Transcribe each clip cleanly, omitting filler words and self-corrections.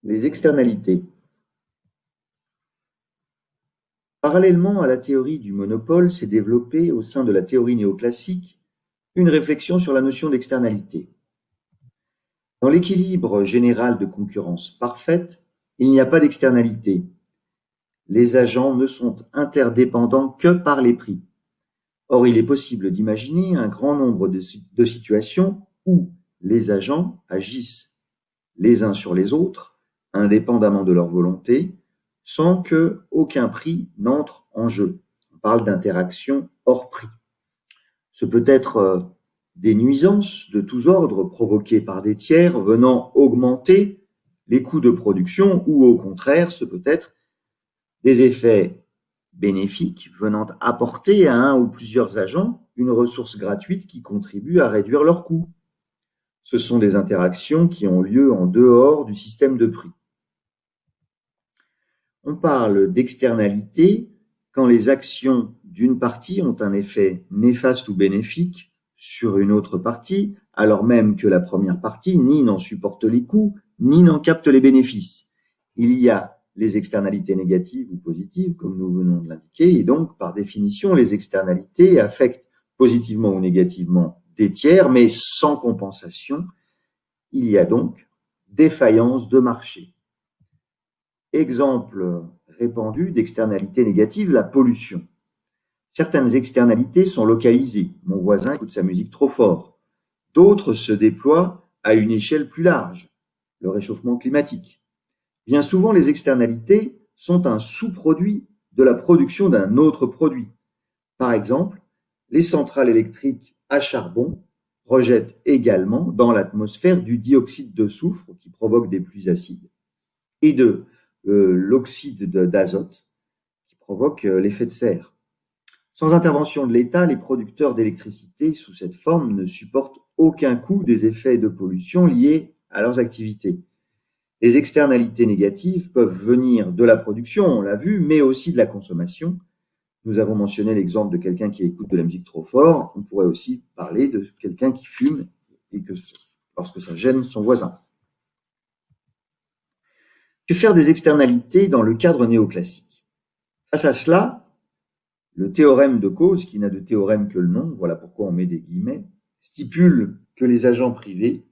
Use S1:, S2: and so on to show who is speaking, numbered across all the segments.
S1: Les externalités. Parallèlement à la théorie du monopole, s'est développée au sein de la théorie néoclassique une réflexion sur la notion d'externalité. Dans l'équilibre général de concurrence parfaite, il n'y a pas d'externalité. Les agents ne sont interdépendants que par les prix. Or, il est possible d'imaginer un grand nombre de situations où les agents agissent les uns sur les autres, indépendamment de leur volonté, sans que aucun prix n'entre en jeu. On parle d'interaction hors prix. Ce peut être des nuisances de tous ordres provoquées par des tiers venant augmenter les coûts de production ou au contraire, ce peut être des effets bénéfiques venant apporter à un ou plusieurs agents une ressource gratuite qui contribue à réduire leurs coûts. Ce sont des interactions qui ont lieu en dehors du système de prix. On parle d'externalité quand les actions d'une partie ont un effet néfaste ou bénéfique sur une autre partie, alors même que la première partie ni n'en supporte les coûts, ni n'en capte les bénéfices. Il y a les externalités négatives ou positives, comme nous venons de l'indiquer, et donc, par définition, les externalités affectent positivement ou négativement des tiers, mais sans compensation. Il y a donc défaillance de marché. Exemple répandu d'externalité négative, la pollution. Certaines externalités sont localisées. Mon voisin écoute sa musique trop fort. D'autres se déploient à une échelle plus large, le réchauffement climatique. Bien souvent, les externalités sont un sous-produit de la production d'un autre produit. Par exemple, les centrales électriques à charbon rejettent également dans l'atmosphère du dioxyde de soufre qui provoque des pluies acides et de l'oxyde d'azote qui provoque l'effet de serre. Sans intervention de l'État, les producteurs d'électricité sous cette forme ne supportent aucun coût des effets de pollution liés à leurs activités. Les externalités négatives peuvent venir de la production, on l'a vu, mais aussi de la consommation. Nous avons mentionné l'exemple de quelqu'un qui écoute de la musique trop fort. On pourrait aussi parler de quelqu'un qui fume et que lorsque ça gêne son voisin. Que faire des externalités dans le cadre néoclassique? Face à cela, le théorème de cause, qui n'a de théorème que le nom, voilà pourquoi on met des guillemets, stipule que les agents privés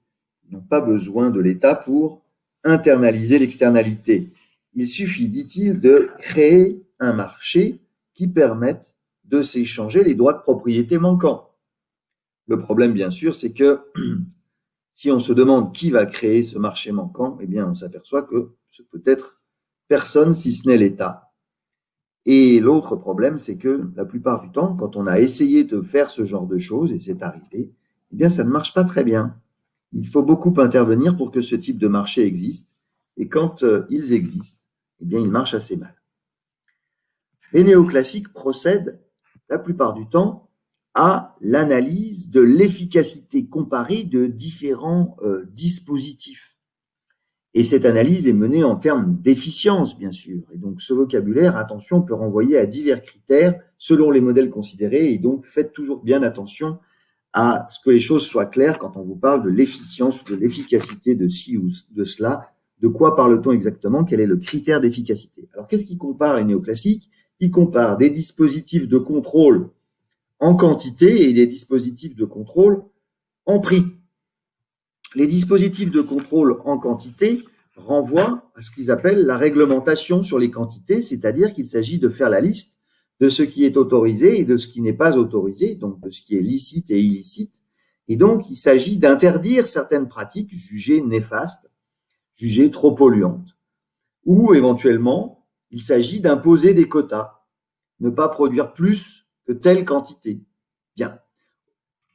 S1: n'ont pas besoin de l'État pour internaliser l'externalité. Il suffit, dit-il, de créer un marché qui permette de s'échanger les droits de propriété manquants. Le problème, bien sûr, c'est que si on se demande qui va créer ce marché manquant, eh bien, on s'aperçoit que ce peut être personne si ce n'est l'État. Et l'autre problème, c'est que la plupart du temps, quand on a essayé de faire ce genre de choses, et c'est arrivé, eh bien, ça ne marche pas très bien. Il faut beaucoup intervenir pour que ce type de marché existe, et quand ils existent, eh bien, ils marchent assez mal. Les néoclassiques procèdent, la plupart du temps, à l'analyse de l'efficacité comparée de différents dispositifs. Et cette analyse est menée en termes d'efficience, bien sûr. Et donc, ce vocabulaire, attention, peut renvoyer à divers critères selon les modèles considérés. Et donc, faites toujours bien attention à ce que les choses soient claires quand on vous parle de l'efficience ou de l'efficacité de ci ou de cela. De quoi parle-t-on exactement? Quel est le critère d'efficacité? Alors, qu'est-ce qui compare les néoclassiques? Ils comparent des dispositifs de contrôle en quantité et des dispositifs de contrôle en prix. Les dispositifs de contrôle en quantité renvoient à ce qu'ils appellent la réglementation sur les quantités, c'est-à-dire qu'il s'agit de faire la liste de ce qui est autorisé et de ce qui n'est pas autorisé, donc de ce qui est licite et illicite. Et donc, il s'agit d'interdire certaines pratiques jugées néfastes, jugées trop polluantes. Ou éventuellement, il s'agit d'imposer des quotas, ne pas produire plus que telle quantité. Bien.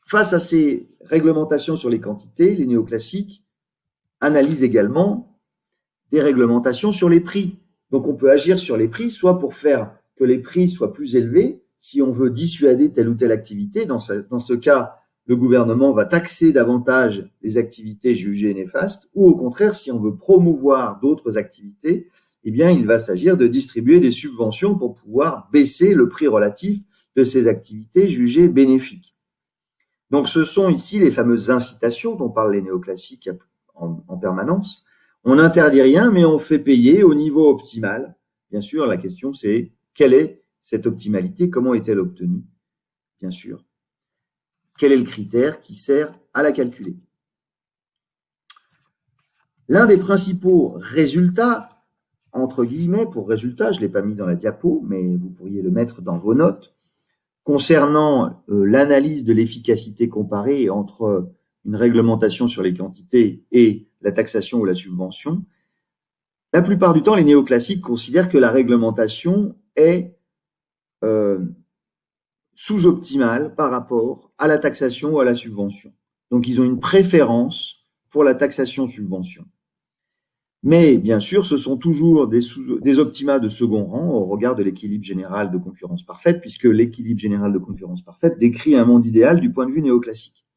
S1: Face à ces réglementations sur les quantités, les néoclassiques analysent également des réglementations sur les prix. Donc on peut agir sur les prix, soit pour faire que les prix soient plus élevés, si on veut dissuader telle ou telle activité. Dans ce cas, le gouvernement va taxer davantage les activités jugées néfastes, ou au contraire, si on veut promouvoir d'autres activités, eh bien, il va s'agir de distribuer des subventions pour pouvoir baisser le prix relatif de ces activités jugées bénéfiques. Donc, ce sont ici les fameuses incitations dont parlent les néoclassiques en permanence. On n'interdit rien, mais on fait payer au niveau optimal. Bien sûr, la question c'est quelle est cette optimalité, comment est-elle obtenue? Bien sûr. Quel est le critère qui sert à la calculer? L'un des principaux résultats, entre guillemets, pour résultat, je ne l'ai pas mis dans la diapo, mais vous pourriez le mettre dans vos notes, concernant l'analyse de l'efficacité comparée entre une réglementation sur les quantités et la taxation ou la subvention. La plupart du temps, les néoclassiques considèrent que la réglementation est sous-optimale par rapport à la taxation ou à la subvention. Donc, ils ont une préférence pour la taxation-subvention. Mais bien sûr, ce sont toujours des optima de second rang au regard de l'équilibre général de concurrence parfaite, puisque l'équilibre général de concurrence parfaite décrit un monde idéal du point de vue néoclassique.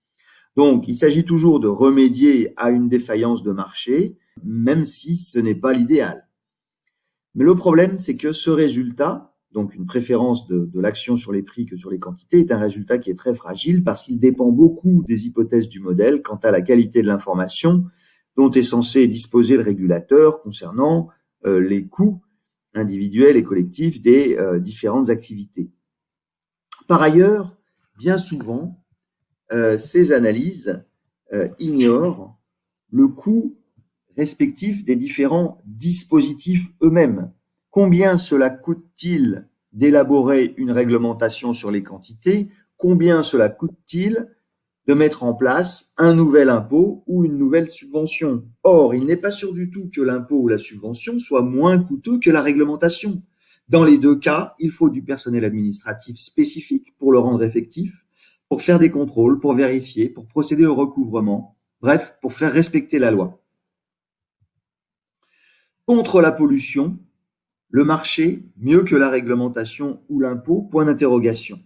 S1: Donc, il s'agit toujours de remédier à une défaillance de marché, même si ce n'est pas l'idéal. Mais le problème, c'est que ce résultat, donc une préférence de l'action sur les prix que sur les quantités, est un résultat qui est très fragile parce qu'il dépend beaucoup des hypothèses du modèle quant à la qualité de l'information dont est censé disposer le régulateur concernant les coûts individuels et collectifs des différentes activités. Par ailleurs, bien souvent, ces analyses ignorent le coût respectif des différents dispositifs eux-mêmes. Combien cela coûte-t-il d'élaborer une réglementation sur les quantités? Combien cela coûte-t-il de mettre en place un nouvel impôt ou une nouvelle subvention? Or, il n'est pas sûr du tout que l'impôt ou la subvention soit moins coûteux que la réglementation. Dans les deux cas, il faut du personnel administratif spécifique pour le rendre effectif, pour faire des contrôles, pour vérifier, pour procéder au recouvrement, bref, pour faire respecter la loi. Contre la pollution, le marché, mieux que la réglementation ou l'impôt, point d'interrogation.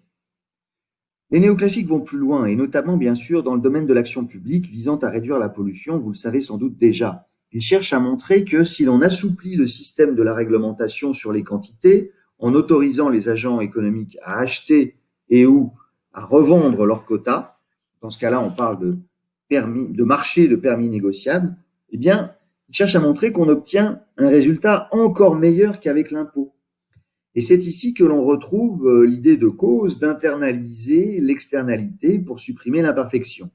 S1: Les néoclassiques vont plus loin, et notamment bien sûr dans le domaine de l'action publique visant à réduire la pollution, vous le savez sans doute déjà. Ils cherchent à montrer que si l'on assouplit le système de la réglementation sur les quantités, en autorisant les agents économiques à acheter et ou à revendre leurs quotas, dans ce cas-là on parle de marché de permis négociables, eh bien, ils cherchent à montrer qu'on obtient un résultat encore meilleur qu'avec l'impôt. Et c'est ici que l'on retrouve l'idée de cause d'internaliser l'externalité pour supprimer l'imperfection.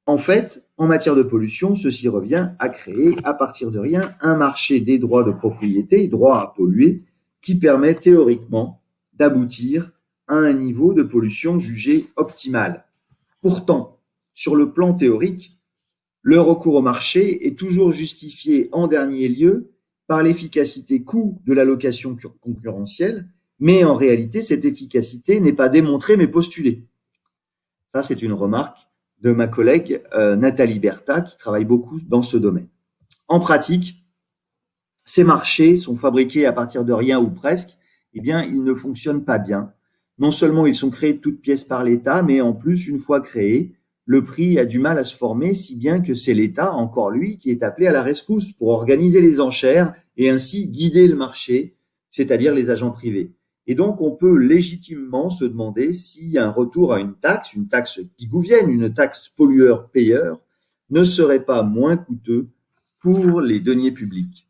S1: En fait, en matière de pollution, ceci revient à créer, à partir de rien, un marché des droits de propriété, droit à polluer, qui permet théoriquement d'aboutir à un niveau de pollution jugé optimal. Pourtant, sur le plan théorique, le recours au marché est toujours justifié en dernier lieu par l'efficacité coût de l'allocation concurrentielle, mais en réalité, cette efficacité n'est pas démontrée mais postulée. Ça, c'est une remarque de ma collègue Nathalie Bertha, qui travaille beaucoup dans ce domaine. En pratique, ces marchés sont fabriqués à partir de rien ou presque, eh bien, ils ne fonctionnent pas bien. Non seulement ils sont créés de toutes pièces par l'État, mais en plus, une fois créés, le prix a du mal à se former, si bien que c'est l'État, encore lui, qui est appelé à la rescousse pour organiser les enchères et ainsi guider le marché, c'est-à-dire les agents privés. Et donc, on peut légitimement se demander si un retour à une taxe pigouvienne, une taxe pollueur-payeur, ne serait pas moins coûteux pour les deniers publics.